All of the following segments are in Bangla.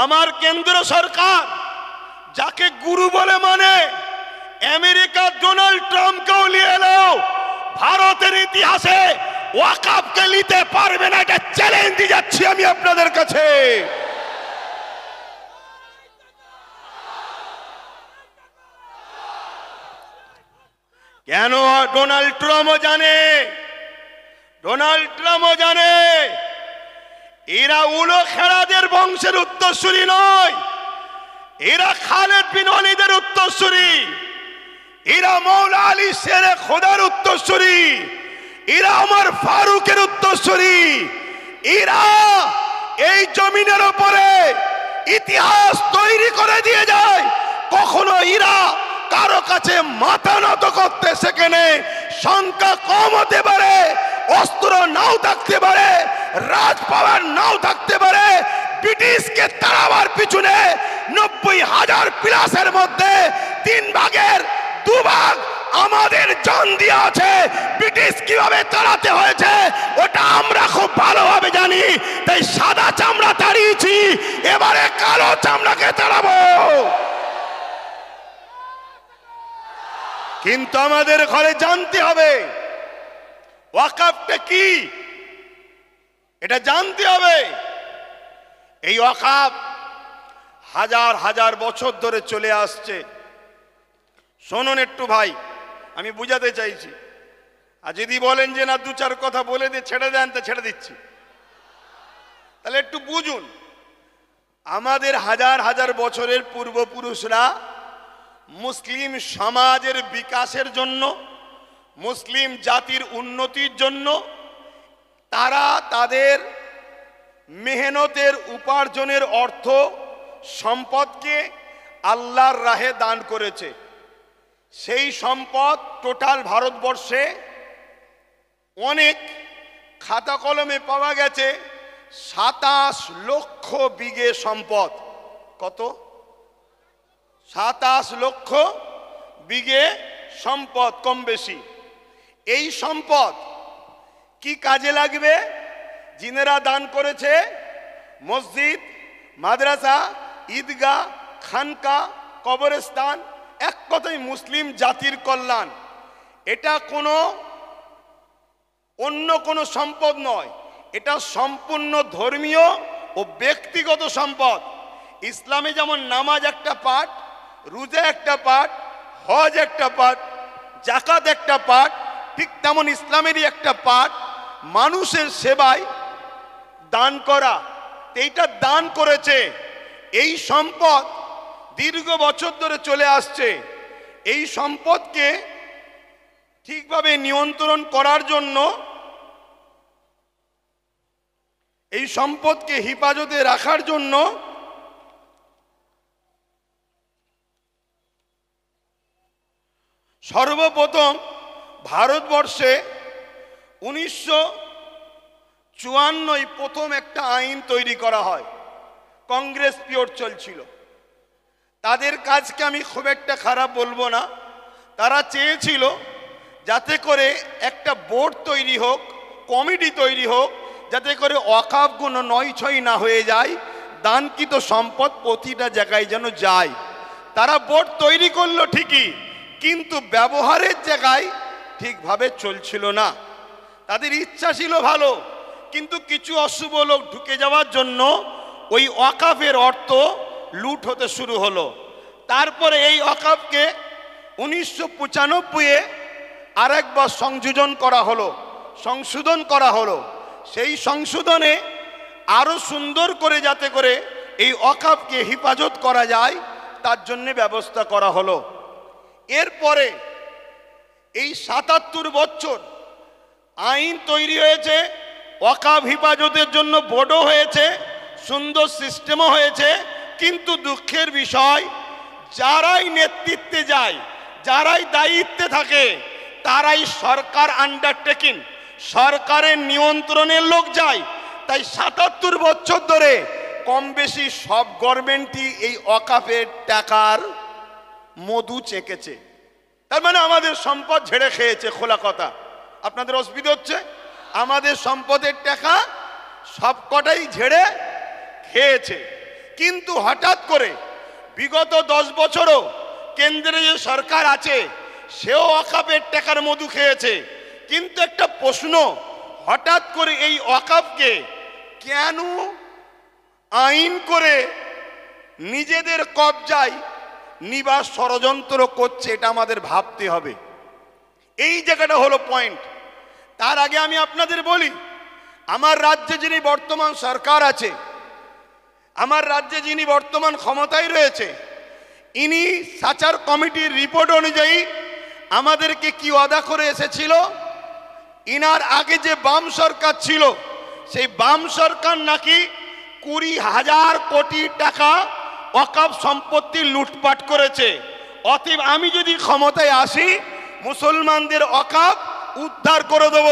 আমার কেন্দ্র সরকার যাকে গুরু বলে মানে আমেরিকার ডোনাল্ড ট্রাম্পকেও নিয়ে এলো, ভারতের ইতিহাসে ওয়াকফকে নিতে পারবে না, এটা চ্যালেঞ্জ দিয়ে যাচ্ছি আমি আপনাদের কাছে। কেন? ডোনাল্ড ট্রাম্পও জানে এরা উলো খেড়াদের বংশের উত্তরসূরি নয়, এরা খালেদ বিন ওয়ালিদের উত্তরসূরি, এরা মৌলা আলী শেরে খোদার উত্তরসূরি, এরা ওমর ফারুকের উত্তরসূরি, এরা এই জমিনের উপরে ইতিহাস তৈরি করে দিয়ে যায়। কখনো এরা কারো কাছে মাথা নত করতে শেখেনি। সংখ্যা কম হতে পারে, অস্ত্র নাও থাকতে পারে, রাজ পাওয়ার নাও থাকতে পারে, ব্রিটিশকে তাড়াবার পিছনে 90,000 প্লাসের মধ্যে 3 ভাগের 2 ভাগ আমাদের জান দিয়ে আছে। ব্রিটিশ কিভাবে তাড়াতে হয়েছে ওটা আমরা খুব ভালোভাবে জানি, তাই সাদা চামড়া তাড়িয়েছি, এবারে কালো চামড়াকে তাড়াবো। কিন্তু আমাদের ঘরে জানতে হবে ওয়াকফটা কি, এটা জানতে হবে। এই ওয়াকফ হাজার হাজার বছর ধরে চলে আসছে। শুনুন একটু ভাই, আমি বুঝাতে চাইছি, আর যদি বলেন যে না 2-4 কথা বলে দিয়ে ছেড়ে দেন, তো ছেড়ে দিচ্ছি, তাহলে একটু বুঝুন। আমাদের হাজার হাজার বছরের পূর্বপুরুষরা মুসলিম সমাজের বিকাশের জন্য, মুসলিম জাতির উন্নতির জন্য তারা তাদের মেহনতের উপার্জনের অর্থ সম্পদকে আল্লাহর রাহে দান করেছে। সেই সম্পদ টোটাল ভারতবর্ষে অনেক খাতা কলমে পাওয়া গেছে 27 লক্ষ বিঘে সম্পদ। কত? 27 লক্ষ বিঘে সম্পদ, কম বেশি। এই সম্পদ কি কাজে লাগবে? জিনেরা দান করেছে মসজিদ, মাদ্রাসা, ঈদগাহ, খানকা, কবরস্থান, এক কথায় মুসলিম জাতির কল্যাণ। এটা অন্য কোনো সম্পদ নয়, এটা সম্পূর্ণ ধর্মীয় ও ব্যক্তিগত সম্পদ। ইসলামে যেমন নামাজ একটা পার্ট, রোজা একটা পার্ট, হজ একটা পার্ট, যাকাত একটা পার্ট, ঠিক তেমন ইসলামেরই একটা পার্ট মানুষের সেবায় দান করা। এইটা দান করেছে। এই সম্পদ দীর্ঘ বছর ধরে চলে আসছে। এই সম্পদকে ঠিকভাবে নিয়ন্ত্রণ করার জন্য, এই সম্পদকে হেফাজতে রাখার জন্য সর্বপ্রথম ভারতবর্ষে 1954 প্রথম একটা আইন তৈরি করা হয়। কংগ্রেস পিরিয়ড চলছিল। তাদের কাজকে আমি খুব একটা খারাপ বলবো না। তারা চেয়েছিল যাতে করে একটা বোর্ড তৈরি হোক, কমিটি তৈরি হোক, যাতে করে ওয়াকফগুলো নয়-ছয় না হয়ে যায়, দানকৃত সম্পদ প্রতিটা জায়গায় যেন যায়। তারা বোর্ড তৈরি করলো ঠিকই, কিন্তু ব্যবহারের জায়গায় ঠিকভাবে চলছিল না। তাদের ইচ্ছা ছিল ভালো, কিন্তু কিছু অশুভ লোক ঢুকে যাওয়ার জন্য ওই ওয়াকফের অর্থ লুট হতে শুরু হলো। তারপরে এই ওয়াকফকে 1995-এ আরেকবার সংশোধন করা হলো। সেই সংশোধনে আরো সুন্দর করে যাতে করে এই ওয়াকফকে হেফাজত করা যায় তার জন্য ব্যবস্থা করা হলো। এরপরে এই 77 বছর আইন তৈরি হয়েছে, ওয়াকফ হেফাজতের জন্য বোর্ডও হয়েছে, সুন্দর সিস্টেমও হয়েছে, কিন্তু দুঃখের বিষয় যারাই নেতৃত্বে যায়, যারাই দায়িত্বে থাকে, তারাই সরকার আন্ডারটেকিং, সরকারের নিয়ন্ত্রণের লোক যায়। তাই 77 বছর ধরে কম বেশি সব গভর্নমেন্টই এই ওয়াকফের টাকার মধু চেকেছে। তার মানে আমাদের সম্পদ ঝেড়ে খেয়েছে। খোলা কথা, আপনাদের অসুবিধা হচ্ছে? আমাদের সম্পদের টাকা সবকটাই ঝেড়ে খেয়েছে। কিন্তু হঠাৎ করে বিগত 10 বছরও কেন্দ্রে যে সরকার আছে সেও ওয়াকাফের টাকার মধু খেয়েছে। কিন্তু একটা প্রশ্ন, হঠাৎ করে এই ওয়াকাফকে কেন আইন করে নিজেদের কবজায় নিবাস ষড়যন্ত্র করছে, এটা আমাদের ভাবতে হবে। এই জায়গাটা হলো পয়েন্ট। তার আগে আমি আপনাদের বলি, আমার রাজ্যে যিনি বর্তমান সরকার আছে, আমার রাজ্যে যিনি বর্তমান ক্ষমতায় রয়েছে, ইনি সাচার কমিটির রিপোর্ট অনুযায়ী আমাদেরকে কি ওয়াদা করে এসেছিল, ইনার আগে যে বাম সরকার ছিল সেই বাম সরকার নাকি 20,000 কোটি টাকা ওয়াকফ সম্পত্তি লুটপাট করেছে। অতএব আমি যদি ক্ষমতায় আসি মুসলমানদের ওয়াকফ উদ্ধার করে দেব।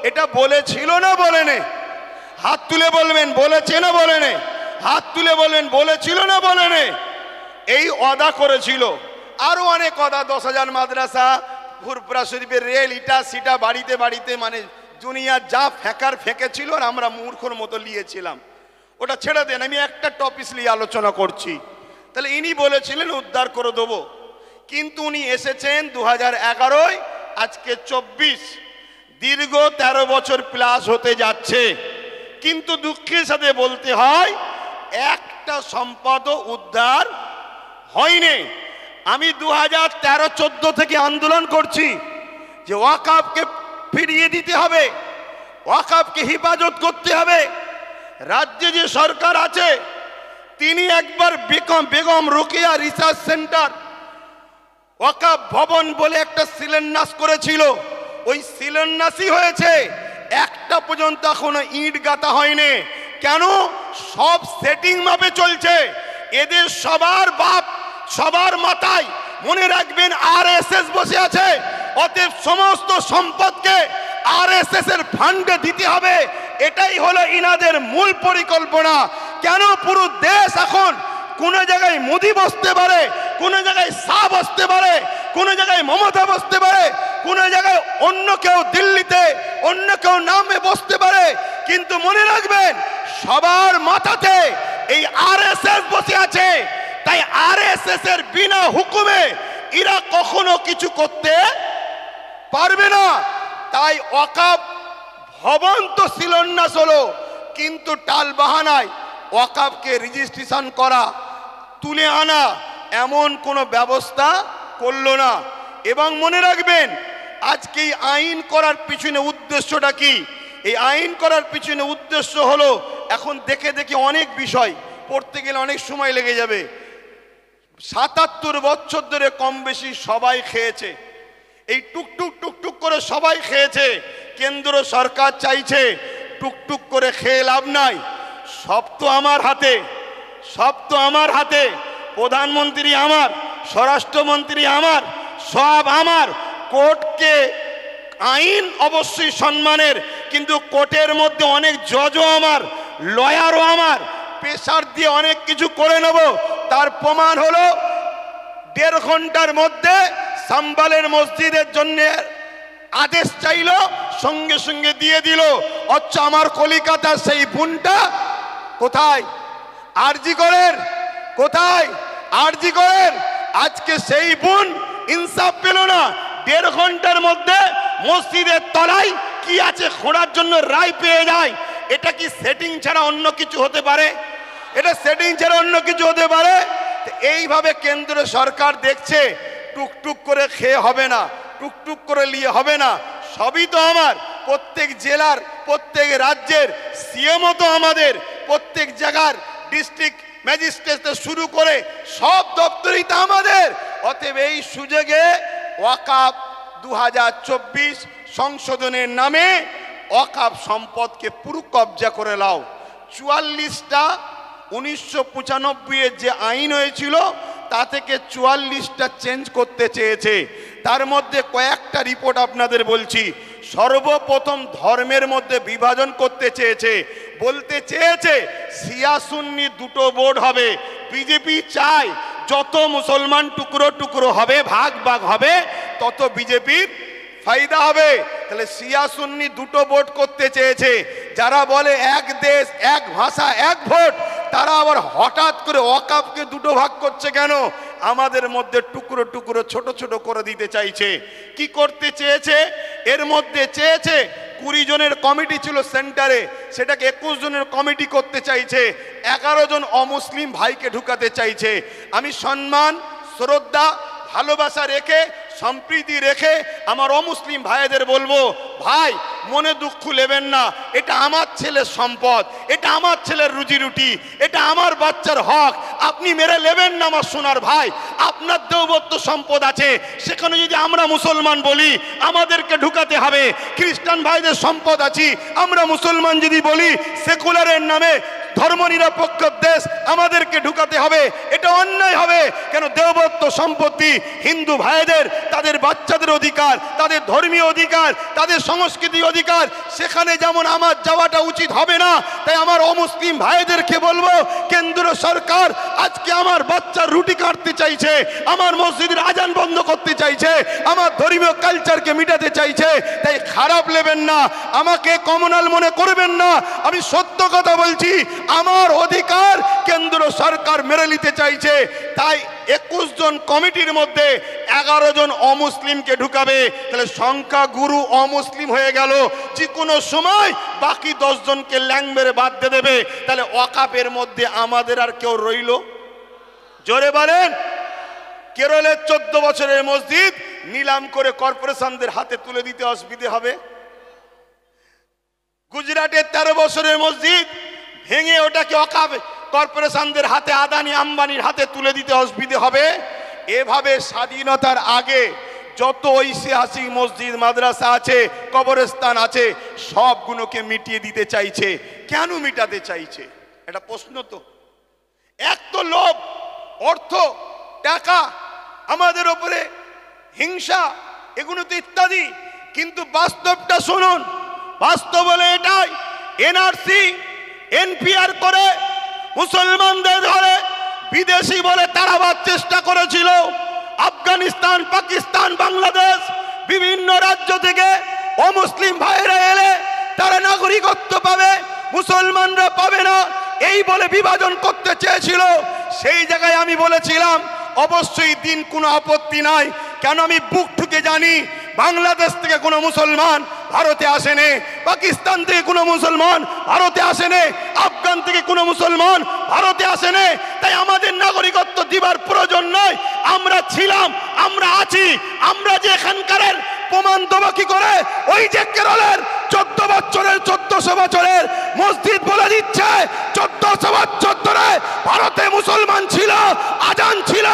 এটা বলেছিল না বলেনি? হাত তুলে বলবেন বলেছে না বলেনি? হাত তুলে বলবেন বলেছিল না বলেনি? এই ওয়াদা করেছিল। আরো অনেক ওয়াদা, 10,000 মাদ্রাসা, ফুরফুরা শরীফের রেল, ইটা সিটা বাড়িতে বাড়িতে, মানে দুনিয়া যা ফেঁকার ফেঁকেছিল আর আমরা মূর্খর মতো নিয়েছিলাম। ওটা ছেড়ে দেন, আমি একটা টপিক নিয়ে আলোচনা করছি। তাহলে ইনি বলেছিলেন উদ্ধার করে দেবো, কিন্তু উনি এসেছেন 2011, আজকে 24, দীর্ঘ 13 বছর প্লাস হতে যাচ্ছে। কিন্তু দুঃখের সাথে বলতে হয় একটা সম্পদও উদ্ধার হয়নি। আমি 2013-14 থেকে আন্দোলন করছি যে ওয়াকফকে ফিরিয়ে দিতে হবে, ওয়াকফকে হেফাজত করতে হবে। রাজ্যে যে সরকার আছে তিনি একবার বেগম রোকেয়া রিসার্চ সেন্টার ওয়াকফ ভবন বলে একটা শিলান্যাস করেছিল, ওই শিলান্যাসই হয়েছে, একটা পর্যন্ত এখনো ইট গাঁথা হয়নি। কেন? সব সেটিং মাপে চলছে। এদের সবার বাপ, সবার মাথায় মনে রাখবেন আরএসএস বসে আছে। অতএব সমস্ত সম্পদকে আরএসএস এর ফান্ডে দিতে হবে, এটাই হলো ইনাদের মূল পরিকল্পনা। কেন? পুরো দেশ এখন কোন জায়গায় মোদি বসতে পারে, কোন জায়গায় শাহ বসতে পারে, কোন জায়গায় মমতা বসতে পারে, কোন জায়গায় অন্য কেউ দিল্লিতে অন্য কেউ নামে বসতে পারে। কিন্তু মনে রাখবেন সবার মাথাতে এই আরএসএস বসে আছে। তাই আরএসএস এর বিনা হুকুমে এরা কখনো কিছু করতে পারবে না। তাই ওয়াকফ ভবন তো শিলান্যাস হলো, কিন্তু টাল বাহানায় ওয়াকফকে রেজিস্ট্রেশন করা, তুলে আনা এমন কোনো ব্যবস্থা করলো না। এবং মনে রাখবেন আজকে এই আইন করার পিছনে উদ্দেশ্যটা কি? এই আইন করার পিছনে উদ্দেশ্য হলো, এখন দেখে দেখে অনেক বিষয় পড়তে গেলে অনেক সময় লেগে যাবে। 77 বছর ধরে কম বেশি সবাই খেয়েছে, এই টুকটুক টুকটুক করে সবাই খেয়েছে। কেন্দ্র সরকার চাইছে টুকটুক করে খেয়ে লাভ নাই, সব তো আমার হাতে, সব তো আমার হাতে। প্রধানমন্ত্রী আমার, স্বরাষ্ট্রমন্ত্রী আমার, সব আমার। কোর্টকে আইন অবশ্যই সম্মানের, কিন্তু কোর্টের মধ্যে অনেক জজও আমার, লয়ারও আমার। প্রেসার দিয়ে অনেক কিছু করে নেব। তার প্রমাণ হলো 1.5 ঘন্টার মধ্যে সাম্বালের মসজিদের জন্য আদেশ চাইল, সঙ্গে সঙ্গে দিয়ে দিল। অথচ আমার কলিকাতার সেই বোনটা কোথায়? আরজি করেন কোথায়? আরজি করেন। আজকে সেই বোন ইনসাফ পেল না। 1.5 ঘন্টার মধ্যে মসজিদের তলায় কি আছে খোঁড়ার জন্য রায় পেয়ে যায়। এটা কি সেটিং ছাড়া অন্য কিছু হতে পারে? এটা সেটিং ছাড়া অন্য কিছু হতে পারে? এইভাবে কেন্দ্র সরকার দেখছে টুকটুক করে খেয়ে হবে না, টুকটুক করে নিয়ে হবে না। সবই তো আমার, প্রত্যেক জেলার প্রত্যেক রাজ্যের সিএমও তো আমাদের, প্রত্যেক জায়গার ডিস্ট্রিক্ট ম্যাজিস্ট্রেট শুরু করে সব দপ্তরই তো আমাদের। অতএব এই সুযোগে ওয়াকফ 2024 সংশোধনের নামে ওয়াকফ সম্পদকে পুরো কবজা করে নাও। 44টা 1995 যে আইন হয়েছিল তা থেকে 44টা চেঞ্জ করতে চেয়েছে। তার মধ্যে কয়েকটা রিপোর্ট আপনাদের বলছি। সর্বপ্রথম ধর্মের মধ্যে বিভাজন করতে চেয়েছে, বলতে চেয়েছে শিয়া সুন্নি দুটো বোর্ড হবে। বিজেপি চায় যত মুসলমান টুকরো টুকরো হবে, ভাগ ভাগ হবে, তত বিজেপির ফায়দা হবে। তাহলে শিয়া সুন্নি দুটো ভোট করতে চেয়েছে। যারা বলে এক দেশ এক ভাষা এক ভোট, তারা আবার হঠাৎ করে ওয়াকফকে দুটো ভাগ করছে কেন? আমাদের মধ্যে টুকরো টুকরো ছোট ছোট করে দিতে চাইছে। কি করতে চেয়েছে? এর মধ্যে চেয়েছে 20 জনের কমিটি ছিল সেন্টারে, সেটাকে 21 জনের কমিটি করতে চাইছে। 11 জন অমুসলিম ভাইকে ঢুকাতে চাইছে। আমি সম্মান, শ্রদ্ধা, ভালোবাসা রেখে, সম্প্রীতি রেখে আমার অমুসলিম ভাইদের বলবো, ভাই মনে দুঃখ নেবেন না, এটা আমার ছেলের সম্পদ, এটা আমার ছেলের রুজি রুটি, এটা আমার বাচ্চার হক, আপনি মেরে নেবেন না আমার সোনার ভাই। আপনার দেওবত্ত সম্পদ আছে, সেখানে যদি আমরা মুসলমান বলি আমাদেরকে ঢুকাতে হবে। খ্রিস্টান ভাইদের সম্পদ আছে, আমরা মুসলমান যদি বলি সেকুলারের নামে ধর্মনিরপেক্ষ দেশ আমাদেরকে ঢুকাতে হবে, এটা অন্যায় হবে। কেন? দেওবত্ত সম্পত্তি হিন্দু ভাইদের, তাদের বাচ্চাদের অধিকার, তাদের ধর্মীয় অধিকার, তাদের সংস্কৃতি অধিকার, সেখানে যেমন আমার যাওয়াটা উচিত হবে না। তাই আমার অমুসলিম ভাইদেরকে বলবো, কেন্দ্র সরকার আজকে আমার বাচ্চার রুটি কাটতে চাইছে, আমার মসজিদের আজান বন্ধ করতে চাইছে, আমার ধর্মীয় কালচারকে মিটাতে চাইছে। তাই খারাপ নেবেন না, আমাকে কমনাল মনে করবেন না, আমি সত্য কথা বলছি। আমার অধিকার কেন্দ্র সরকার মেরে নিতে চাইছে। তাই 21 জন কমিটির মধ্যে 11 জন অমুসলিমকে ঢুকাবে। তাহলে সংখ্যা গুরু অমুসলিম হয়ে গেল। যে কোনো সময় বাকি 10 জনকে ল্যাং মেরে বাদ দিয়ে দেবে। তাহলে ওয়াকফের মধ্যে আমাদের আর কেউ রইল? জোরে বলেন। কেরলের 14 বছরের মসজিদ নিলাম করে কর্পোরেশনদের হাতে তুলে দিতে অসুবিধে হবে? গুজরাটের 13 বছরের মসজিদ ভেঙে ওটাকে ওয়াকফ কর্পোরেশনদের হাতে, আদানি আম্বানির হাতে তুলে দিতে অসুবিধে হবে? এভাবে স্বাধীনতার আগে যত ঐতিহাসিক মসজিদ, মাদ্রাসা আছে, কবরস্থান আছে, সবগুলোকে মিটিয়ে দিতে চাইছে। কেন মিটাতে চাইছে? এটা প্রশ্ন তো। এক তো লোভ, অর্থ, টাকা, আমাদের ওপরে হিংসা, এগুলো তো ইত্যাদি। কিন্তু বাস্তবটা শুনুন, বাস্তব বলে এটাই, এনআরসি এনপিআর করে মুসলমানদের ধরে বিদেশি বলে তাড়াবার চেষ্টা করেছিল। আফগানিস্তান, পাকিস্তান, বাংলাদেশ বিভিন্ন রাজ্য থেকে অমুসলিম ভাইরা এলে তারা নাগরিকত্ব পাবে, মুসলমানরা পাবে না, এই বলে বিভাজন করতে চেয়েছিল। সেই জায়গায় আমি বলেছিলাম অবশ্যই দিন কোনো আপত্তি নাই। কেন? আমি বুক ঠুকে জানি বাংলাদেশ থেকে কোনো মুসলমান ভারতে আসেনি, পাকিস্তান থেকে কোনো মুসলমান ভারতে আসেনি, আফগান থেকে কোনো মুসলমান ভারতে আসেনি। তাই আমাদের নাগরিকত্ব দিবার প্রয়োজন নয়। আমরা ছিলাম, আমরা আছি। আমরা যে এখানকার প্রমাণ দেবো কি করে? ওই যে কেরলের 1400 বছরের মসজিদ বলে দিচ্ছে 1400 বছর ধরে ভারতে মুসলমান ছিল, আজান ছিল,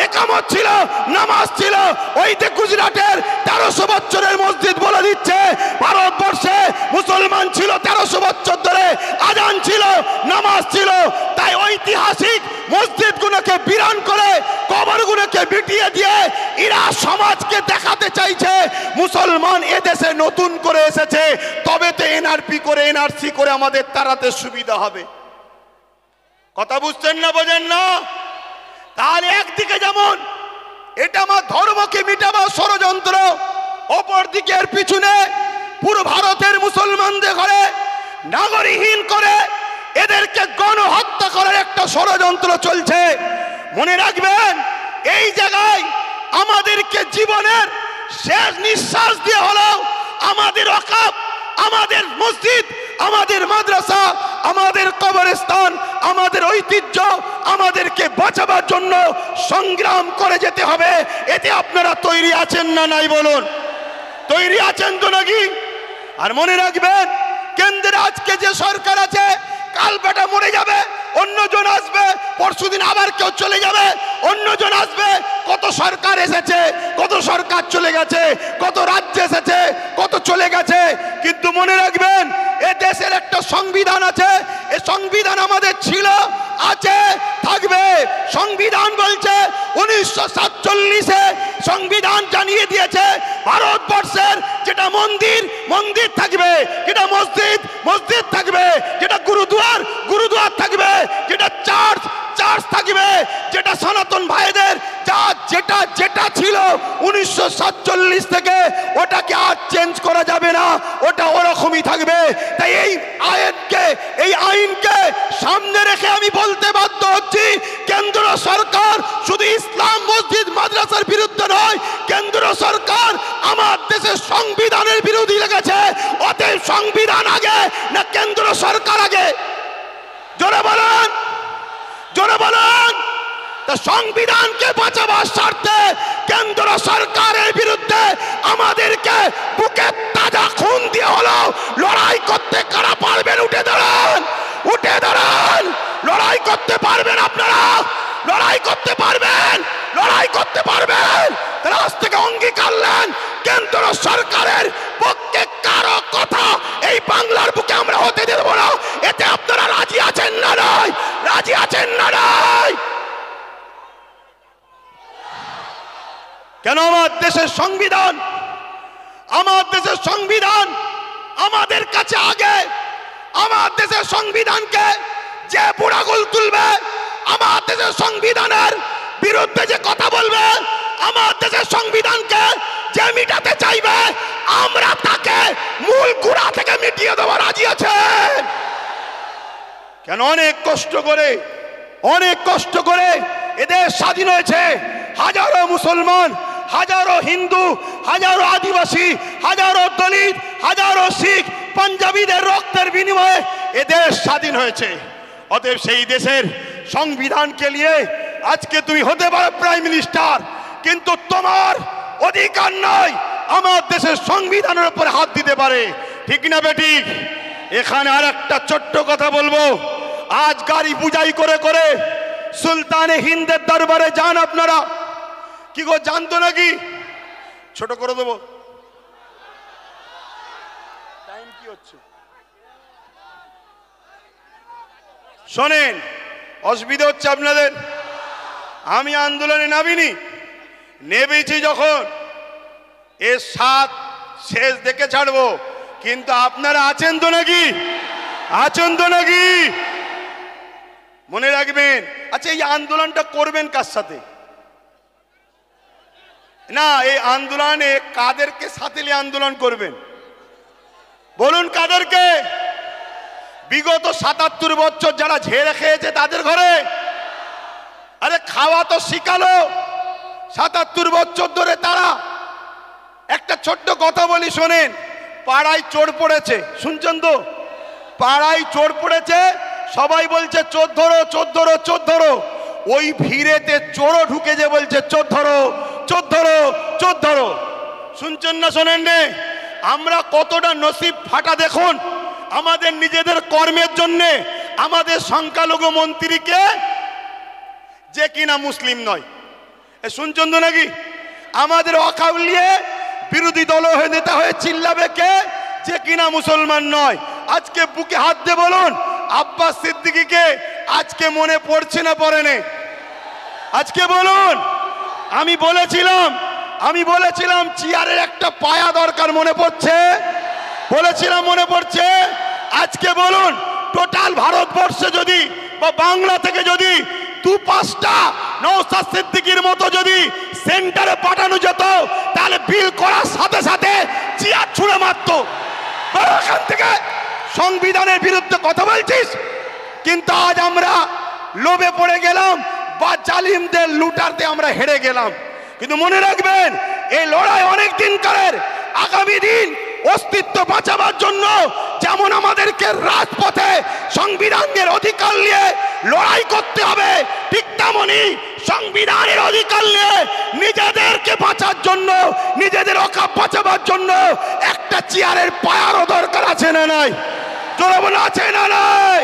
একামত ছিল, নামাজ ছিল। ওই যে গুজরাটের 1300 বছরের মসজিদ বলে দিচ্ছে ভারতবর্ষে মুসলমান ছিল 1300 বছর ধরে, আজান ছিল, নামাজ ছিল। তাই ঐতিহাসিক মসজিদগুলোকে বিরান করে, কবরগুলোকে মিটিয়ে দিয়ে এরা সমাজকে দেখাতে চাইছে মুসলমান এদেশে নতুন করে এসেছে, তবে তো এনআরপি করে, এনআরসি করে আমাদের তাড়াতে সুবিধা হবে। কথা বুঝছেন না, বোঝেন না? তাহলে একদিকে যেমন এটা আমার ধর্মকে মিটাবার ষড়যন্ত্র, অপরদিকে এর পিছনে পুরো ভারতের মুসলমানদের ঘরে নাগরিকহীন করে এদেরকে গণহত্যা করার একটা ষড়যন্ত্র চলছে। মনে রাখবেন, এই জায়গায় আমাদেরকে জীবনের শেষ নিঃশ্বাস দিয়ে হলেও আমাদের ওয়াকফ, আমাদের মসজিদ, আমাদের মাদ্রাসা, আমাদের কবরস্থান, আমাদের ঐতিহ্য আমাদেরকে বাঁচাবার জন্য সংগ্রাম করে যেতে হবে। এতে আপনারা তৈরি আছেন না নাই বলুন? তৈরি আছেন তো নাকি? আর মনে রাখবেন, কেন্দ্রে আজকে যে সরকার আছে কাল বেটা মরে যাবে, অন্যজন আসবে, পরশুদিন আবার কেউ চলে যাবে, অন্যজন আসবে। কত সরকার এসেছে, কত সরকার চলে গেছে, কত রাজ্য এসেছে, কত চলে গেছে। কিন্তু মনে রাখবেন, এ দেশের একটা সংবিধান আছে। এই সংবিধান আমাদের ছিল, আছে, থাকবে। সংবিধান বলছে 1947-এ সংবিধান জানিয়ে দিয়েছে ভারতবর্ষের যেটা মন্দির, মন্দির থাকবে, যেটা মসজিদ, মসজিদ থাকবে, যেটা গুরুদুয়ার, গুরুদুয়ার থাকবে, যেটা চার্চ, চার্চ থাকবে, যেটা সনাতন ভাইদের যা যেটা যেটা ছিল 1947 থেকে ওটাকে আর চেঞ্জ করা যাবে না, ওটা ওরকমই থাকবে। তাই এই আইনকে সামনে রেখে আমি বলতে হচ্ছে কেন্দ্র সরকার শুধু ইসলাম মসজিদ মাদ্রাসার বিরুদ্ধে নয়, কেন্দ্র সরকার আমার দেশের সংবিধানের বিরোধী লেগেছে। অতএব সংবিধান আগে না কেন্দ্র সরকার আগে? জোরে বলেন, জোরে বলেন। তা সংবিধানকে বাঁচাবার স্বার্থে কেন্দ্র সরকারের বিরুদ্ধে আমাদেরকে বুকে তাজা খুন দিয়ে হলো লড়াই করতে কারা পারবেন? উঠে দাঁড়ান, উঠে দাঁড়ান। লড়াই করতে পারবেন আপনারা? লড়াই করতে পারবেন? লড়াই করতে পারবেন? তাহলে আজ থেকে অঙ্গীকার নেন, কেন্দ্র সরকারের পক্ষে কারো কথা এই বাংলার বুকে আমরা হতে দেব না। এতে আপনারা রাজি আছেন না নয়? রাজি আছেন না নয়? কেন? আমার দেশের সংবিধান, আমার দেশের সংবিধান আমাদের কাছে আগে। আমার দেশের সংবিধানকে যে বুড়াগুল তুলবে, আমার দেশের সংবিধানের বিরুদ্ধে যে কথা বলবে, আমার দেশের সংবিধানকে যে মিটাতে চাইবে, আমরা তাকে মূল গোড়া থেকে মিটিয়ে দেওয়া রাজি আছে। কেন? অনেক কষ্ট করে, অনেক কষ্ট করে এদের স্বাধীন হয়েছে। হাজারো মুসলমান, হাজারো হিন্দু, হাজারো আদিবাসী, হাজারো দলিত, হাজারো শিখ, পাঞ্জাবিদের রক্তের বিনিময়ে এদেশ স্বাধীন হয়েছে। অতএব সেই দেশের সংবিধানকে নিয়ে আজকে তুমি হতে পারো প্রাইম মিনিস্টার, কিন্তু তোমার অধিকার নয় আমার দেশের সংবিধানের উপর হাত দিতে পারে। ঠিক না বেটি? এখানে আর একটা ছোট্ট কথা বলবো। আজ গাড়ি পূজাই করে করে সুলতানে হিন্দের দরবারে যান আপনারা। কি গো, জানতো নাকি? ছোট করে দেবো, টাইম কি হচ্ছে? শোনেন, অসুবিধা হচ্ছে আপনাদের। আমি আন্দোলনে নামিনি, নেমেছি যখন এর সাত শেষ দেখে ছাড়বো। কিন্তু আপনারা আছেন তো নাকি? আছেন তো নাকি? মনে রাখবেন। আচ্ছা, এই আন্দোলনটা করবেন কার সাথে? না, এই আন্দোলনে কাদেরকে সাথে নিয়ে আন্দোলন করবেন? বলুন কাদেরকে? বিগত ৭৭ বছর যারা ঝেড়ে খেয়েছে তাদের ঘরে? আরে খাওয়া তো শিখালো ৭৭ বছর ধরে তারা। একটা ছোট্ট কথা বলি শোনেন। পাড়ায় চোর পড়েছে, শুনছেন তো? পাড়ায় চোর পড়েছে, সবাই বলছে চোর ধরো, চোর ধরো, চোর ধরো। ওই ভিড়েতে চোরও ঢুকে যে বলছে চোর ধরো, চোর ধরো, চোর ধরো। শুনছেন না শোনেন রে? আমরা কতটা নসিব ফাটা দেখুন। আমাদের নিজেদের কর্মের জন্য আমাদের সংখ্যালঘু মন্ত্রীকে, যে কিনা মুসলিম নয়, শুনছেন তো নাকি? আমাদের ওয়াকফ নিয়ে বিরোধী দল হয়ে নেতা হয়ে চিল্লাবে কে? যে কিনা মুসলমান নয়। আজকে বুকে হাত দিয়ে বলুন, আব্বাস সিদ্দিকীকে আজকে মনে পড়ছে না পড়েনি? আজকে বলুন। আমি বলেছিলাম চেয়ারের একটা পায়া দরকার, মনে পড়ছে? বলেছিলাম, মনে পড়ছে? আজকে বলুন, টোটাল ভারতবর্ষে যদি বা বাংলা থেকে যদি ২-৫টা নওশাদ সিদ্দিকীর মতো যদি সেন্টারে পাঠানো যেত, তাহলে বিল করার সাথে সাথে চেয়ার ছুঁড়ে মারত। এখান থেকে সংবিধানের বিরুদ্ধে কথা বলছিস? কিন্তু আজ আমরা লোভে পড়ে গেলাম বা জালিমদের লুটারতে আমরা হেরে গেলাম। কিন্তু মনে রাখবেন, এই লড়াই অনেক দিনকারের। আগামী দিন অস্তিত্ব বাঁচাবার জন্য যেমন আমাদেরকে রাজপথে সংবিধানের অধিকার নিয়ে লড়াই করতে হবে, ঠিক তেমনি সংবিধানের অধিকার নিয়ে নিজেদেরকে বাঁচার জন্য, নিজেদের ওয়াকফ বাঁচাবার জন্য একটা চেয়ারের পায়ারও দরকার আছে না নাই? জোরে বলে আছে না নাই?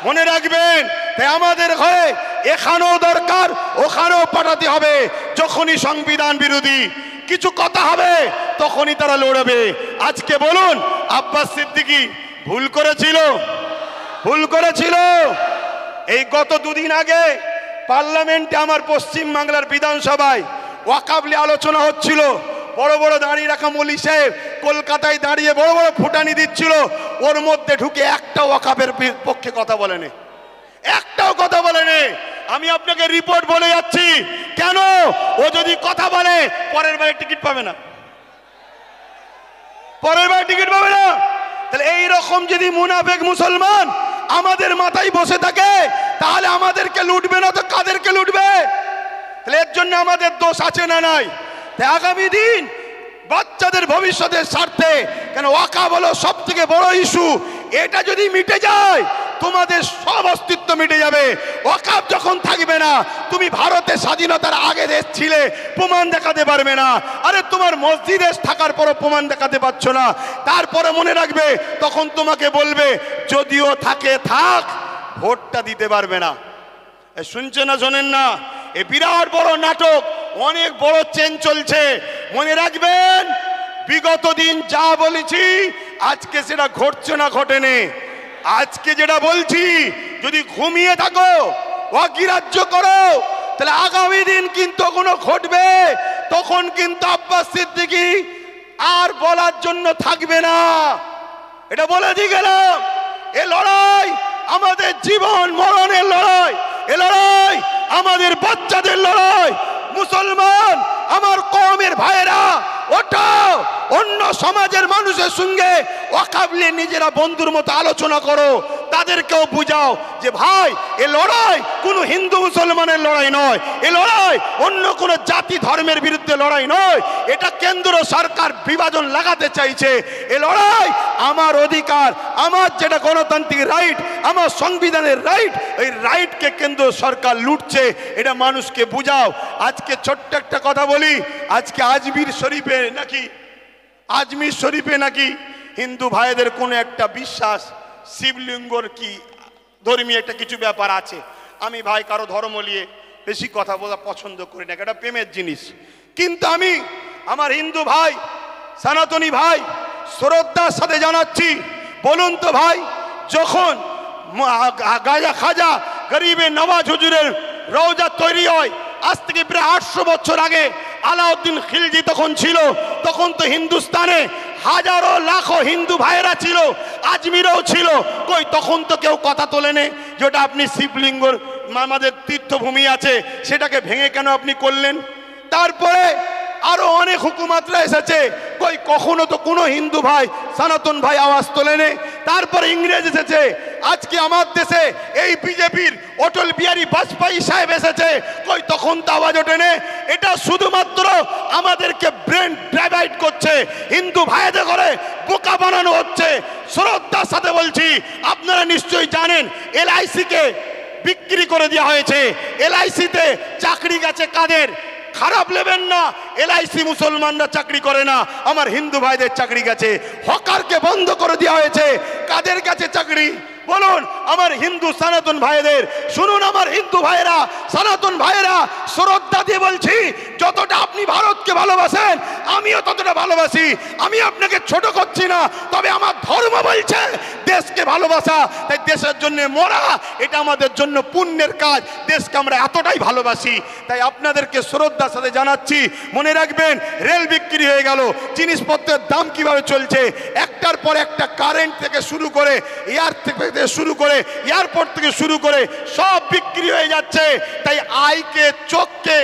মনে রাখবেন, তাই আমাদের ঘরে এখানেও দরকার, ওখানেও পাঠাতে হবে। যখনই সংবিধান বিরোধী কিছু কথা হবে তখনই তারা লড়বে। আজকে বলুন, আব্বাস সিদ্দিকী ভুল করেছিল? ভুল করেছিল? এই গত দুদিন আগে পার্লামেন্টে আমার পশ্চিম বাংলার বিধানসভায় ওয়াকফ নিয়ে আলোচনা হচ্ছিল। বড় বড় দাঁড়িয়ে রাখা মৌলী সাহেব কলকাতায় দাঁড়িয়ে বড় বড় ফুটানি দিচ্ছিল। ওর মধ্যে ঢুকে একটাও ওয়াকফের পক্ষে কথা বলেনি, একটাও কথা বলেনি। আমি আপনাকে রিপোর্ট বলে যাচ্ছি। কেন? ও যদি কথা বলে পরের বারে টিকিট পাবে না, পরের বারে টিকিট পাবে না। তাহলে এইরকম যদি মুনাফেক মুসলমান আমাদের মাথায় বসে থাকে, তাহলে আমাদেরকে লুটবে না তো কাদেরকে লুটবে? তাহলে এর জন্য আমাদের দোষ আছে না নাই? তাই আগামী দিন বাচ্চাদের ভবিষ্যতের স্বার্থে, কেন ওয়াকাফ হলো সব থেকে বড় ইস্যু, এটা যদি মিটে যায় তোমাদের সব অস্তিত্ব মিটে যাবে। ওয়াকাফ যখন থাকবে না, তুমি ভারতের স্বাধীনতার আগে দেশ ছিলে, প্রমাণ দেখাতে পারবে না। আরে তোমার মসজিদে থাকার পরও প্রমাণ দেখাতে পারছো না, তারপরে মনে রাখবে তখন তোমাকে বলবে যদিও থাকে থাক, ভোটটা দিতে পারবে না। শুনছে না শোনেন না? এ বিরাট বড় নাটক, অনেক বড় চেন চলছে। মনে রাখবেন বিগত দিন যা বলেছি আজকে সেটা ঘটছে না ঘটেনি। আজকে যেটা বলছি যদি ঘুমিয়ে থাকো, অগ্রাহ্য করো, তাহলে আগামী দিন কিন্তু কোনো ঘটবে, তখন কিন্তু আব্বাস সিদ্দিকী আর বলার জন্য থাকবে না। এটা বলে দিয়ে গেলাম। এ লড়াই আমাদের জীবন মরণের লড়াই, এ লড়াই আমাদের বাচ্চাদের লড়াই। মুসলমান আমার কওমের ভাইয়েরা, ওঠাও, অন্য সমাজের মানুষের সঙ্গে ওয়াকাফ নিয়ে নিজেরা বন্ধুর মতো আলোচনা করো, তাদেরকেও বুঝাও যে ভাই এ লড়াই কোনো হিন্দু মুসলমানের লড়াই নয়, এ লড়াই অন্য কোনো জাতি ধর্মের বিরুদ্ধে লড়াই নয়, এটা কেন্দ্র সরকার বিভাজন লাগাতে চাইছে। এ লড়াই আমার অধিকার, আমার যেটা গণতান্ত্রিক রাইট, আমার সংবিধানের রাইট, এই রাইটকে কেন্দ্র সরকার লুটছে, এটা মানুষকে বুঝাও। আজকে ছোট্ট একটা কথা বলি, আজকে আজমির শরীফে নাকি হিন্দু ভাইদের কোনো একটা বিশ্বাস, শিবলিঙ্গর কি ধর্মীয় একটা কিছু ব্যাপার আছে। আমি ভাই কারো ধর্ম নিয়ে বেশি কথা বলা পছন্দ করি না, এটা প্রেমের জিনিস। কিন্তু আমি আমার হিন্দু ভাই, সনাতনী ভাই শ্রদ্ধার সাথে জানাচ্ছি, বলুন তো ভাই, যখন গাজা খাজা গরিবে নওয়াজ হুজুরের রওজা তৈরি হয়, আজ থেকে প্রায় 800 বছর আগে আলাউদ্দিন খিলজি তখন ছিল, তখন তো হিন্দুস্তানে হাজারো লাখো হিন্দু ভাইয়েরা ছিল, আজমিরেও ছিল, কই তখন তো কেউ কথা তোলেনি যেটা আপনি শিবলিঙ্গর আমাদের তীর্থভূমি আছে সেটাকে ভেঙে কেন আপনি করলেন? তারপরে আরো অনেক হুকুমাতরা এসেছে, কই কখনো তো কোনো হিন্দু ভাই সনাতন ভাই আওয়াজ তোলেনি। তারপরে ইংরেজ এসেছে, আজকে আমার দেশে এই বিজেপির অটল বিহারী বাজপেয়ী সাহেব এসেছে, কই তখন তো আওয়াজ ওঠেনি। এটা শুধুমাত্র আমাদেরকে ব্রেন ডাইভার্ট করছে, হিন্দু ভাইদের করে বোকা বানানো হচ্ছে। শ্রদ্ধার সাথে বলছি, আপনারা নিশ্চয়ই জানেন LIC-কে বিক্রি করে দেওয়া হয়েছে। LIC-তে চাকরি গেছে কাদের? খারাপ নেবেন না, LIC মুসলমানরা চাকরি করে না, আমার হিন্দু ভাইদের চাকরি গেছে। হকারকে বন্ধ করে দেওয়া হয়েছে, কাদের কাছে চাকরি বলুন? আমার হিন্দু সনাতন ভাইদের। শুনুন আমার হিন্দু ভাইয়েরা, সনাতন ভাইয়েরা, শ্রদ্ধা দিয়ে বলছি, যতটা আপনি ভারতকে ভালোবাসেন আমিও ততটা ভালোবাসি। আমি আপনাকে ছোট করছি না, তবে আমার ধর্ম বলছে দেশকে ভালোবাসা, তাই দেশের জন্য মরা এটা আমাদের জন্য পুণ্যের কাজ। দেশকে আমরা এতটাই ভালোবাসি, তাই আপনাদেরকে শ্রদ্ধার সাথে জানাচ্ছি, মনে রাখবেন রেল বিক্রি হয়ে গেল, জিনিসপত্রের দাম কিভাবে চলছে, একটার পর একটা, কারেন্ট থেকে শুরু করে এয়ারপোর্ট থেকে শুরু করে সব বিক্রি হয়ে যাচ্ছে। তাই আইকে চোখকে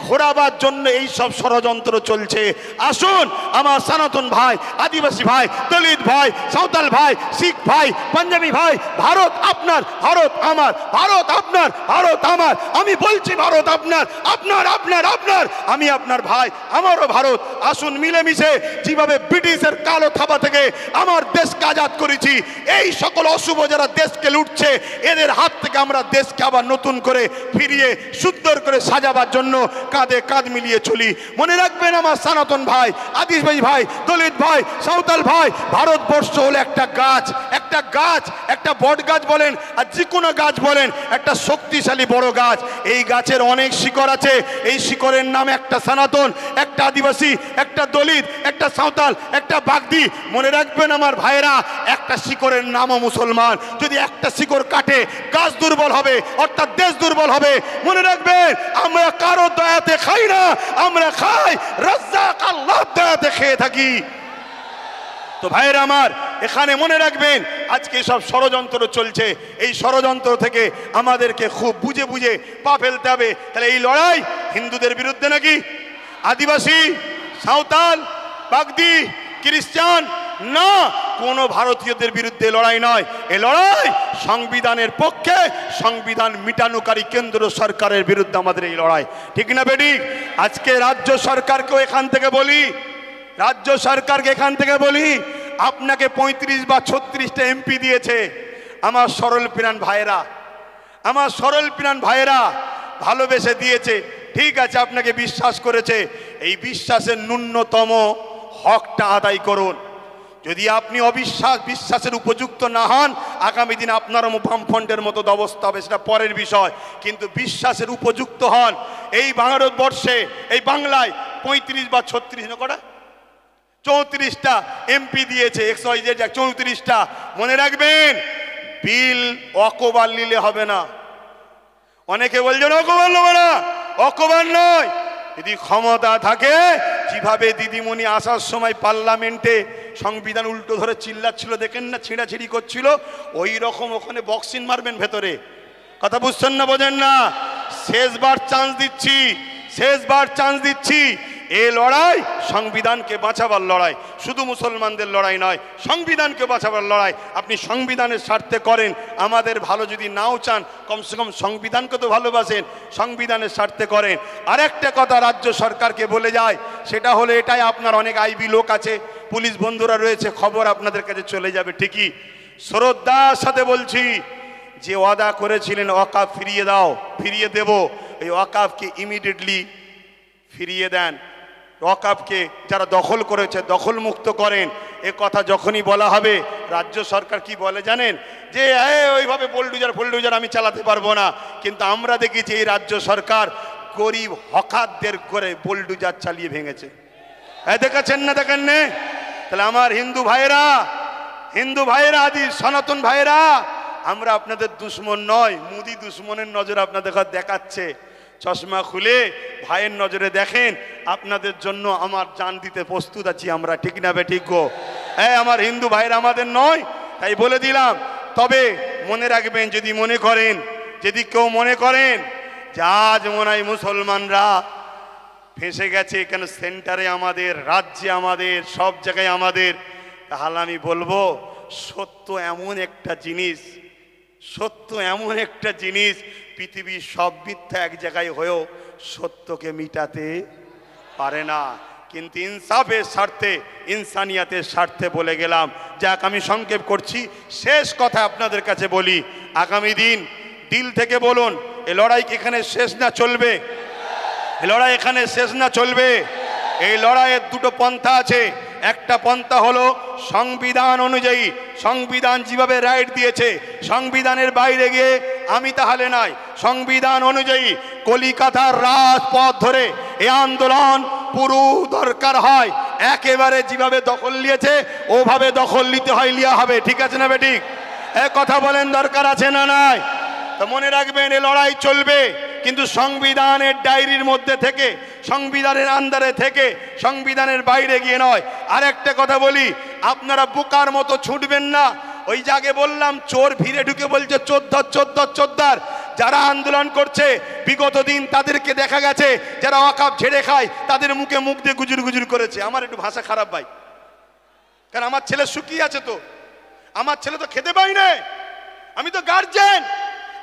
ঘোরাবার জন্য এই সব ষড়যন্ত্র চলছে। আসুন আমার সনাতন ভাই, আদিবাসী ভাই, দলিত ভাই, সাঁওতাল ভাই, শিখ ভাই, পাঞ্জাবি ভাই, ভারত আপনার, ভারত আমার, ভারত আপনার, ভারত আমার। আমি বলছি ভারত আপনার, আপনার আপনার আপনার, আমি আপনার ভাই, আমারও ভারত। আসুন মিলেমিশে যেভাবে ব্রিটিশের কালো থাবা থেকে আমার দেশকে আজাদ করেছি, এই সকল অশুভ যারা দেশকে লুটছে এদের হাত থেকে আমরা দেশকে আবার নতুন করে ফিরিয়ে সুন্দর করে সাজাবার জন্য কাঁধে কাঁধ মিলিয়ে চলি। মনে রাখবেন আমার সনাতন ভাই, আদিবাসী ভাই, দলিত ভাই, সাঁওতাল ভাই, ভারতবর্ষ হলো একটা গাছ, একটা গাছ, একটা বট গাছ বলেন আর যে কোনো গাছ বলেন, একটা শক্তিশালী বড় গাছ। এই গাছের অনেক শিকড় আছে, এই শিকড়ের নাম একটা সনাতন, একটা আদিবাসী, একটা দলিত, একটা সাঁওতাল, একটা বাগদি। মনে রাখবেন আমার ভাইয়েরা, একটা শিকড়ের নামও মুসলমান। যদি একটা শিকড় কাটে গাছ দুর্বল হবে, অর্থাৎ দেশ দুর্বল হবে। মনে রাখবেন আমরা কারো দয়াতে খাই না, আমরা খাই রাজ্জাক আল্লাহর দয়াতে খেয়ে থাকি। তো ভাইয়েরা আমার, এখানে মনে রাখবেন আজকে সব ষড়যন্ত্র চলছে, এই ষড়যন্ত্র থেকে আমাদেরকে খুব বুঝে বুঝে পা ফেলতে হবে। তাহলে এই লড়াই হিন্দুদের বিরুদ্ধে নাকি আদিবাসী, সাঁওতাল, বাগদি, খ্রিস্টান না, কোন ভারতীয়দের বিরুদ্ধে লড়াই নয়, এ লড়াই সংবিধানের পক্ষে, সংবিধান মিটানোকারী কেন্দ্র সরকারের বিরুদ্ধে আমাদের এই লড়াই, ঠিক না বেঠিক? আজকে রাজ্য সরকারকেও এখান থেকে বলি, রাজ্য সরকারকে এখান থেকে বলি, আপনাকে 35 বা 36টা এমপি দিয়েছে আমার সরল প্রাণ ভাইয়েরা, আমার সরল প্রাণ ভাইয়েরা ভালোবেসে দিয়েছে, ঠিক আছে, আপনাকে বিশ্বাস করেছে, এই বিশ্বাসের ন্যূনতম হকটা আদায় করুন। যদি আপনি বিশ্বাসের উপযুক্ত না হন, আগামী দিন আপনার বামফ্রন্টের মতো অবস্থা হবে, সেটা পরের বিষয়, কিন্তু বিশ্বাসের উপযুক্ত হন। এই ভারতবর্ষে, এই বাংলায় 35 বা 36 না কটা 34টা এমপি দিয়েছে, 34টা। মনে রাখবেন, বিল অকবার নিলে হবে না। অনেকে বলছেন অকবার নেব না, অকবার নয়, যদি ক্ষমতা থাকে, যেভাবে দিদিমণি আসার সময় পার্লামেন্টে সংবিধান উল্টো ধরে চিল্লাচ্ছিল, দেখেন না, ছিঁড়াছিঁড়ি করছিল, ওই রকম ওখানে বক্সিং মারবেন ভেতরে। কথা বুঝছেন না, বোঝেন না? শেষবার চান্স দিচ্ছি, শেষবার চান্স দিচ্ছি। এই লড়াই সংবিধানকে বাঁচাবার লড়াই, শুধু মুসলমানদের লড়াই নয়, সংবিধানকে বাঁচাবার লড়াই। আপনি সংবিধানের স্বার্থে করেন, আমাদের ভালো যদি নাও চান, কমসে কম সংবিধানকে তো ভালোবাসেন, সংবিধানের স্বার্থে করেন। আরেকটা কথা রাজ্য সরকারকে বলে যায়, সেটা হলো এটাই, আপনার অনেক আইবি লোক আছে, পুলিশ বন্ধুরা রয়েছে, খবর আপনাদের কাছে চলে যাবে ঠিকই। শ্রদ্ধার সাথে বলছি, যে ওয়াদা করেছিলেন ওয়াকাফ ফিরিয়ে দাও, ফিরিয়ে দেব, এই ওয়াকাফকে ইমিডিয়েটলি ফিরিয়ে দেন। ওয়াকাফকে যারা দখল করেছে দখল মুক্ত করেন। এ কথা যখনই বলা হবে, রাজ্য সরকার কি বলে জানেন? যে ওইভাবে বোলডুজার আমি চালাতে পারবো না। কিন্তু আমরা দেখেছি এই রাজ্য সরকার গরিব হকারদের করে বোলডুজার চালিয়ে ভেঙেছে। দেখেছেন না? দেখেন না? তাহলে আমার হিন্দু ভাইয়েরা আদি সনাতন ভাইয়েরা, আমরা আপনাদের দুশ্মন নয়, মুদি দুশ্মনের নজর আপনাদের দেখাচ্ছে। চশমা খুলে ভাইয়ের নজরে দেখেন, আপনাদের জন্য আমার জান দিতে প্রস্তুত আছি আমরা, ঠিক না বেঠিক গো? হ্যাঁ, আমার হিন্দু ভাইয়েরা আমাদের নয়, তাই বলে দিলাম। তবে মনে রাখবেন, যদি কেউ মনে করেন যে আজ মনে হয় মুসলমানরা ফেঁসে গেছে, কেন সেন্টারে আমাদের, রাজ্যে আমাদের, সব জায়গায় আমাদের, তাহলে আমি বলবো, সত্য এমন একটা জিনিস, পৃথিবীর সব মিথ্যা এক জায়গায় হয়েও সত্যকে মিটাতে পারে না। কিন্তু ইনসাফের স্বার্থে, ইনসানিয়াতের স্বার্থে বলে গেলাম। যাক, আমি সংক্ষেপ করছি, শেষ কথা আপনাদের কাছে বলি, আগামী দিন দিল থেকে বলুন, এই লড়াই এখানে শেষ না চলবে, এই লড়াই এখানে শেষ না চলবে। এই লড়াইয়ের দুটো পন্থা আছে। একটা পন্থা হলো সংবিধান অনুযায়ী, সংবিধান যেভাবে রাইট দিয়েছে, সংবিধানের বাইরে গিয়ে আমি তাহলে নাই, সংবিধান অনুযায়ী কলিকাতার রাজপথ ধরে এই আন্দোলন পুরো দরকার হয়, একেবারে যেভাবে দখল নিয়েছে ওভাবে দখল নিতে হয়, লিয়া হবে, ঠিক আছে না বেঠিক? কথা বলেন, দরকার আছে না নাই? তো মনে রাখবেন, এই লড়াই চলবে, কিন্তু সংবিধানের ডায়েরির মধ্যে থেকে, সংবিধানের আন্ডারে থেকে, সংবিধানের বাইরে গিয়ে নয়। আরেকটা কথা বলি, আপনারা বোকার মতো ছুটবেন না। ওই জায়গায় বললাম, চোর ভিড়ে ঢুকে বলছে চোদ্দার। যারা আন্দোলন করছে বিগত দিন তাদেরকে দেখা গেছে, যারা ওয়াকাফ ঝেড়ে খায় তাদের মুখে মুখ দিয়ে গুজুর করেছে। আমার একটু ভাষা খারাপ ভাই, কারণ আমার ছেলে শুকিয়ে আছে, তো আমার ছেলে তো খেতে পাই না, আমি তো গার্জেন,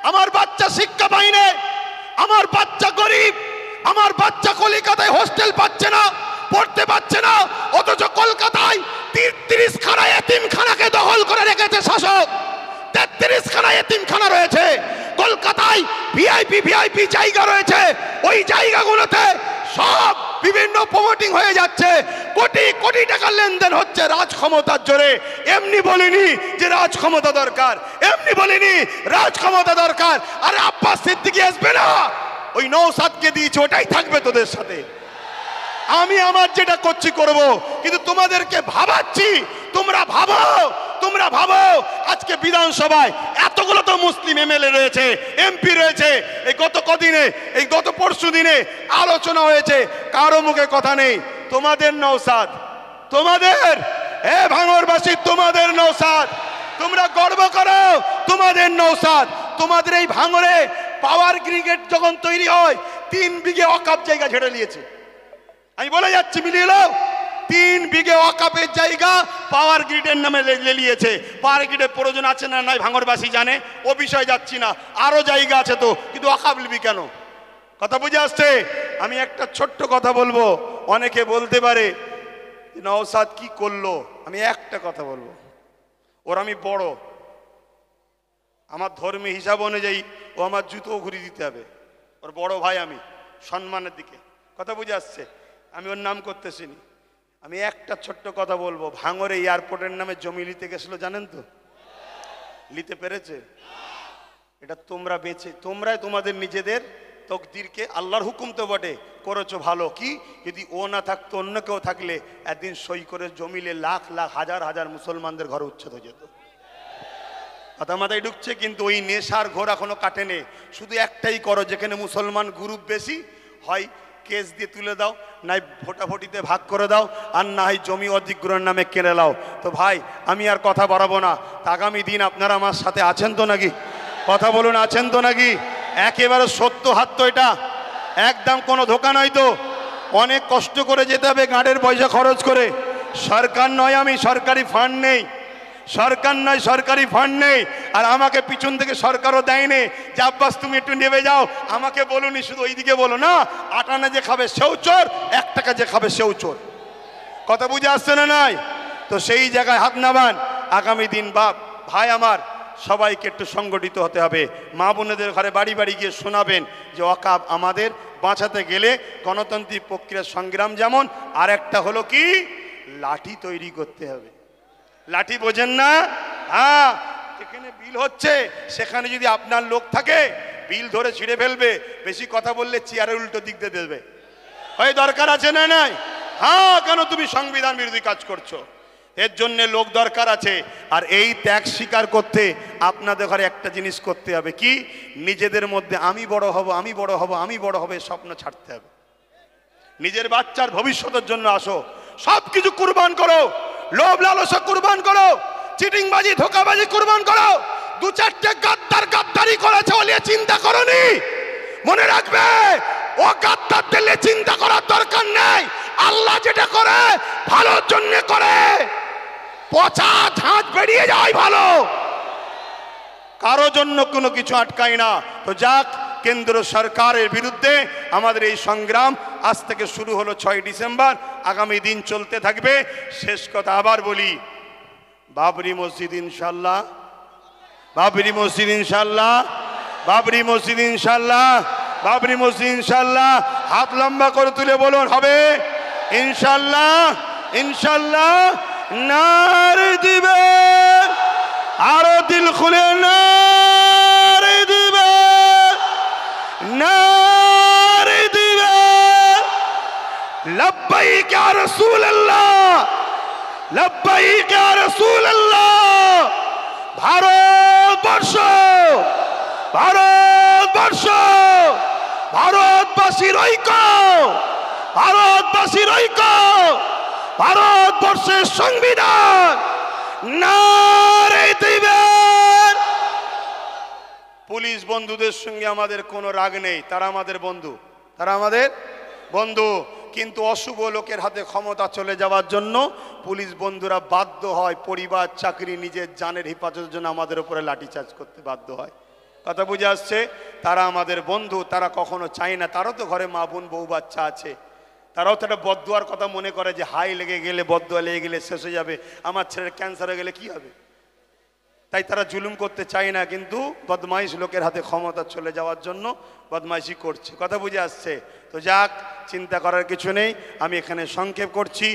আমার বাচ্চা শিক্ষা পাই না, আমার বাচ্চা গরিব, আমার বাচ্চা কলকাতায় হোস্টেল পাচ্ছে না, পড়তে পাচ্ছে না, অথচ কলকাতায় 33 খানা এতিমখানাকে দখল করে রেখেছে শাসক। 33 খানা এতিমখানা রয়েছে কলকাতায়, ভিআইপি জায়গা রয়েছে, ওই জায়গাগুলোতে সব বিভিন্ন প্রমোটিং হয়ে যাচ্ছে, কোটি টাকা লেনদেন হচ্ছে রাজক্ষমতার জোরে। এমনি বলিনি যে রাজক্ষমতা দরকার, এমনি বলিনি রাজক্ষমতা দরকার। আরে আব্বাস সিদ্দিকী আসবে না, ওই নওশাদকে দিয়েছে, ওটাই থাকবে তোদের সাথে। আমি আমার যেটা করছি করব, কিন্তু তোমাদেরকে ভাবাচ্ছি, তোমরা ভাবো আজকে বিধানসভায় এতগুলো তো মুসলিম এমএলএ রয়েছে, এমপি রয়েছে। এই গত পরশু দিনে আলোচনা হয়েছে, কারো মুখে কথা নেই। তোমাদের নওশাদ, তোমাদের ভাঙড়বাসী, তোমাদের নওশাদ, তোমরা গর্ব করো, তোমাদের নওশাদ। তোমাদের এই ভাঙড়ে পাওয়ার ব্রিগেড যখন তৈরি হয়, 3 বিঘে ওয়াকফ জায়গা ঝেড়ে নিয়েছে। আমি বলে যাচ্ছি, মিলিয়ে নাও, 3 বিঘে ওয়াকাফের জায়গা পাওয়ার গ্রিডের নামে লেলিয়েছে। পাওয়ার গ্রিডের প্রয়োজন আছে না নাই ভাঙরবাসী জানে, ও বিষয়ে যাচ্ছি না। আরো জায়গা আছে তো, কিন্তু ওয়াকাফ লিবি কেন? কথা বুঝে আসছে? আমি একটা ছোট্ট কথা বলবো। অনেকে বলতে পারে নওশাদ কি করলো, আমি একটা কথা বলবো, ওর আমি বড়, আমার ধর্মীয় হিসাব অনুযায়ী ও আমার জুতো ঘুরিয়ে দিতে হবে, ওর বড় ভাই আমি, সম্মানের দিকে। কথা বুঝে আসছে? আমি ওর নাম করতেছি নি। আমি একটা ছোট্ট কথা বলবো, ভাঙরে এয়ারপোর্টের নামে জমি নিতে গেছিল, জানেন তো? নিতে পেরেছে? এটা তোমরা তোমরাই তোমাদের নিজেদের তকদিরকে, আল্লাহর হুকুম তো বটে, করেছো ভালো। কি যদি ও না থাকতো, অন্য কেউ থাকলে একদিন সই করে জমিলে লাখ লাখ হাজার হাজার মুসলমানদের ঘরে উচ্ছেদ হয়ে যেত। কথা মাথায় ঢুকছে? কিন্তু ওই নেশার ঘোর এখনো কাটেনি। শুধু একটাই করো, যেখানে মুসলমান গ্রুপ বেশি হয় কেস দিয়ে তুলে দাও, নাই ভোটাভুটিতে ভাগ করে দাও, আর না হয় জমি অধিগ্রহণের নামে কেড়ে নাও। তো ভাই আমি আর কথা বাড়াবো না। আগামী দিন আপনারা আমার সাথে আছেন তো নাকি? কথা বলুন, আছেন তো নাকি? একেবারে সত্য হাত তো, এটা একদম কোনো ধোকা নয় তো। অনেক কষ্ট করে যেতে হবে, গাঁড়ের পয়সা খরচ করে। সরকার নয়, আমি সরকারি ফান্ড নেই, সরকার নয় সরকারি ফান্ড নেই। আর আমাকে পিছন থেকে সরকারও দেয়নি যে আব্বাস তুমি একটু নেবে যাও। আমাকে বলুনি শুধু ওইদিকে বলো না, 8 আনা যে খাবে সেও চোর, 1 টাকা যে খাবে সেও চোর। কথা বুঝে আসছে না নাই? তো সেই জায়গায় হাত নামান। আগামী দিন ভাই আমার সবাইকে একটু সংগঠিত হতে হবে। মা বোনেদের ঘরে বাড়ি বাড়ি গিয়ে শোনাবেন যে ওয়াকাফ আমাদের বাঁচাতে গেলে গণতান্ত্রিক প্রক্রিয়ার সংগ্রাম যেমন, আর একটা হলো কি, লাঠি তৈরি করতে হবে। লাঠি বোঝেন না? হ্যাঁ, যেখানে বিল হচ্ছে সেখানে যদি আপনার লোক থাকে, বিল ধরে ছিঁড়ে ফেলবে। বেশি কথা বললে চেয়ারের উল্টো দিক দিয়ে দেবে। ওই দরকার আছে না নাই? হ্যাঁ, কেন তুমি সংবিধান বিরোধী কাজ করছো? এর জন্য লোক দরকার আছে। আর এই ত্যাগ স্বীকার করতে আপনাদের ঘরে একটা জিনিস করতে হবে, কি, নিজেদের মধ্যে আমি বড় হব, আমি বড় হব, আমি বড় হবে স্বপ্ন ছাড়তে হবে। নিজের বাচ্চার ভবিষ্যতের জন্য আসো, সব কিছু কুরবান করো। লোভ লালসা কুরবান করো, চিটিংবাজি ধোকাবাজি কুরবান করো। 2-4টে গাদ্দারি করেছে বলে চিন্তা করনি। মনে রাখবে, ও গাদ্দার দিলে চিন্তা করার দরকার নেই। আল্লাহ যেটা করে ভালোর জন্য করে। পচা ঝাঁজ বেরিয়ে যায় ভালো, কারো জন্য কোনো কিছু আটকায় না। তো যাক, কেন্দ্র সরকারের বিরুদ্ধে আমাদের এই সংগ্রাম আজ থেকে শুরু হলো 6 ডিসেম্বর, আগামী দিন চলতে থাকবে। শেষ কথা আবার বলি, বাবরি মসজিদ ইনশাল্লাহ, বাবরি মসজিদ ইনশাল্লাহ, বাবরি মসজিদ ইনশাল্লাহ, বাবরি মসজিদ ইনশাল্লাহ। হাত লম্বা করে তুলে বলুন, হবে ইনশাল্লাহ, ইনশাল্লাহ। নারে দিবে, আরো দিল খুলে নারে দিবে, নারে দিবে। লব্বাইক ইয়া রাসূলুল্লাহ, লব্বাইক ইয়া রাসূলুল্লাহ। ভারতবর্ষ, ভারতবর্ষ, ভারতবাসীর ঐক্য, ভারতবাসীর ঐক্য, ভারতবর্ষের সংবিধান নারে দিবেন। পুলিশ বন্ধুদের সঙ্গে আমাদের কোনো রাগ নেই, তারা আমাদের বন্ধু, তারা আমাদের বন্ধু। কিন্তু অশুভ লোকের হাতে ক্ষমতা চলে যাওয়ার জন্য পুলিশ বন্ধুরা বাধ্য হয় পরিবার, চাকরি, নিজের জানের হেফাজতের জন্য আমাদের উপরে লাঠিচার্জ করতে বাধ্য হয়। কথা বুঝে আসছে? তারা আমাদের বন্ধু, তারা কখনো চায় না, তারও তো ঘরে মা বোন বউ বাচ্চা আছে, তারাও তো একটা বদদুয়ার কথা মনে করে যে হাই লেগে গেলে, বদদুয়া লেগে গেলে শেষ হয়ে যাবে, আমার ছেলের ক্যান্সার হয়ে গেলে কি হবে। তাই তারা জুলুম করতে চায় না, কিন্তু বদমাইশ লোকের হাতে ক্ষমতা চলে যাওয়ার জন্য বদমাইশি করছে। কথা বুঝে আসছে? তো যাক, চিন্তা করার কিছু নেই, আমি এখানে সংক্ষেপ করছি।